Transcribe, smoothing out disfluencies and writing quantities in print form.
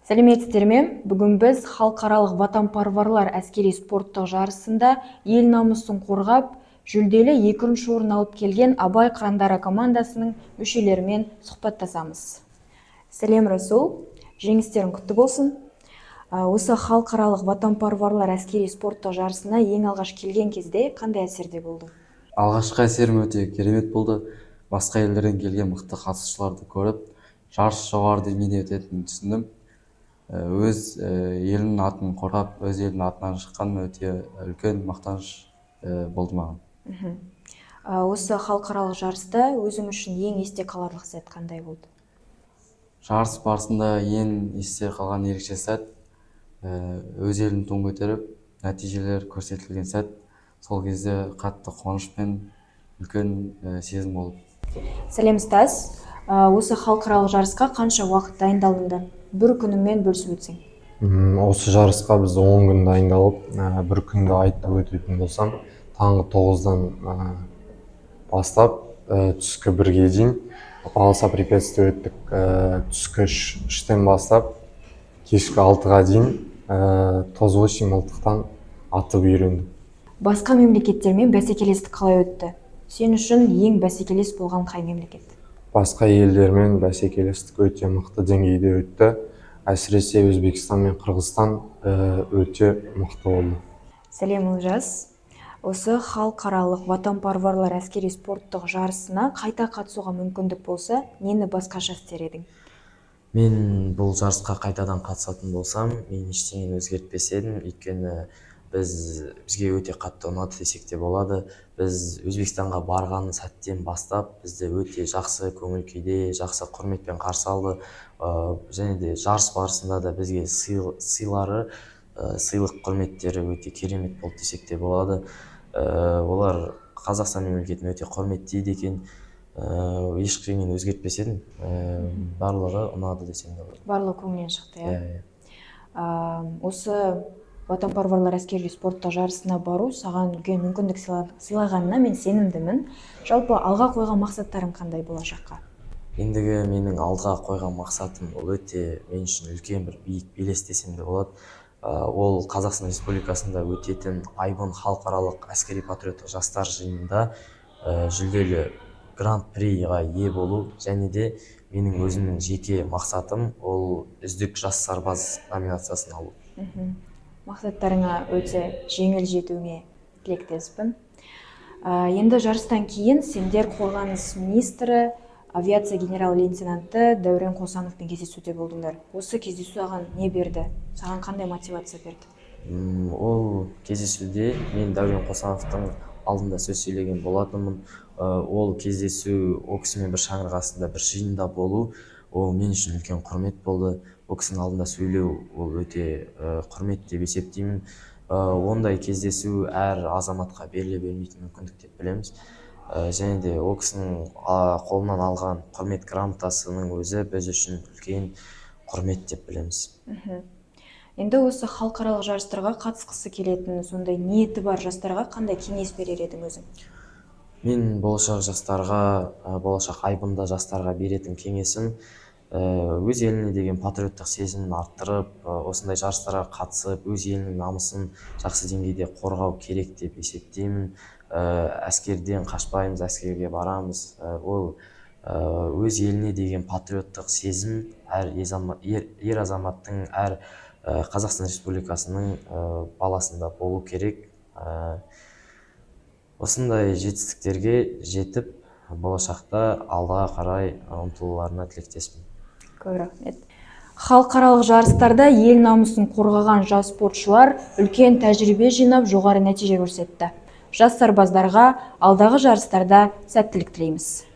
Сәлеметсіздер ме? Бүгін біз халықаралық ватанпарварлар әскери спорттық жарысында ел намысын қорғап, жүлделі екінші орын алып келген Абай Қырандары командасының мүшелерімен сұхбаттасамыз. Сәлем Расул, жеңістерің құтты болсын. Осы халықаралық ватанпарварлар әскери спорттық жарысына ең алғаш келген кезде қандай әсерде болды? Алғашқы әсерім өте керемет болды. Басқа елдерден келген мықты қатысушыларды көріп, жарыс жоғары деңгейде өтетінін түсіндім. Өз елінің атын қорғап, өз елінің атынан шыққан өте үлкен мақтаныш болды маған. Осы халықаралық жарыста өзің үшін ең есте қаларлық сәт қандай болды? Жарыс барысында ең есте қалған ерекше сәт өз елінің туын көтеріп, нәтижелер көрсетілген сәт. Сол кезде қатты қуаныш пен үлкен сезім болды. Сәлем Стас, осы халықаралық жарысқа қанша уақыт дайындалдыңдар? Бір күнімен бөлісіп өтсең. Осы жарысқа біз 10 күн дайындалып, бір күнді айтып өтетін болсам, таңғы 9-дан бастап түскі 1-ге дейін аласа препятствие өттік. Түскі 3-тен бастап кешкі 6-ға дейін тоз-8 мылтықтан атып үйрендім. Басқа мемлекеттермен бәсекелестік қалай өтті? Сен үшін ең бәсекелес болған қай мемлекет? Басқа елдермен бәсекелестік өте мықты деңгейде өтті. Әсіресе Өзбекстан мен Қырғызстан өте мықты болды. Сәлем Олжас. Осы халықаралық ватанпарварлар әскери спорттық жарысына қайта қатысуға мүмкіндік болса, нені басқаша істер едің? Мен бұл жарысқа қайтадан қатысатын болсам, мен ештеңені өзгертпес едім, өйткені бізге өте қатты ұнады десек те болады. Біз Өзбекстанға барған сәттен бастап бізді өте жақсы көңіл күйде, жақсы құрметпен қарсы алды. Және де жарыс барысында да бізге сыйлық құрметтері өте керемет болды десек те болады. Олар Қазақстан мемлекетін өте құрметтейді екен. Ешқашан өзгертпес едім. Барлығы ұнады десем де болады. Барлығы көңілден шықты, Осы ватанпарварлар әскери спорттық жарысына бару саған үлкен мүмкіндік сыйлағанына мен сенімдімін. Жалпы алға қойған мақсаттарың қандай болашаққа? Ендігі менің алдыға қойған мақсатым ол өте мен үшін үлкен бір биік белес десем де болады. Ол Қазақстан Республикасында өтетін Айбын халықаралық әскери патриоттық жастар жиынында жүлделі гран-приға ие болу, және де менің өзімнің жеке мақсатым ол үздік жас сарбаз номинациясын алу. Мақсаттарыңа өте жеңіл жетуіңе тілектеспін. Енді жарыстан кейін сендер қорғаныс министрі, авиация генерал-лейтенанты Дәурен Қосановпен кездесуде болдыңдар. Осы кездесу саған не берді? Саған қандай мотивация берді? Ол кездесуде мен Дәурен Қосановтың алдында сөз сөйлеген болатынмын. Ол кездесу ол кісімен бір шаңырақ астында бір жиында болу, ол мен үшін үлкен құрмет болды. Ол кісінің алдында сөйлеу ол өте құрмет деп есептеймін. Ондай кездесу әр азаматқа беріле бермейтін мүмкіндік деп білеміз. Және де ол кісінің қолынан алған құрмет грамотасының өзі біз үшін үлкен құрмет деп білеміз. Енді осы халықаралық жарыстарға қатысқысы келетін, сондай ниеті бар жастарға қандай кеңес берер едің өзің? Мен болашақ Айбында жастарға беретін кеңесім өз еліне деген патриоттық сезімін арттырып, осындай жарыстарға қатысып, өз елінің намысын жақсы деңгейде қорғау керек деп есептеймін. Әскерден қашпаймыз, әскерге барамыз. Ол өз еліне деген патриоттық сезім ер азаматтың, әр Қазақстан Республикасының баласында болу керек. Осындай жетістіктерге жетіп, болашақта алдыға қарай ұмтылуларына тілектеспін. Көп рахмет. Халықаралық жарыстарда ел намысын қорғаған жас спортшылар үлкен тәжірибе жинап, жоғары нәтиже көрсетті. Жас сарбаздарға алдағы жарыстарда сәттілік тілейміз.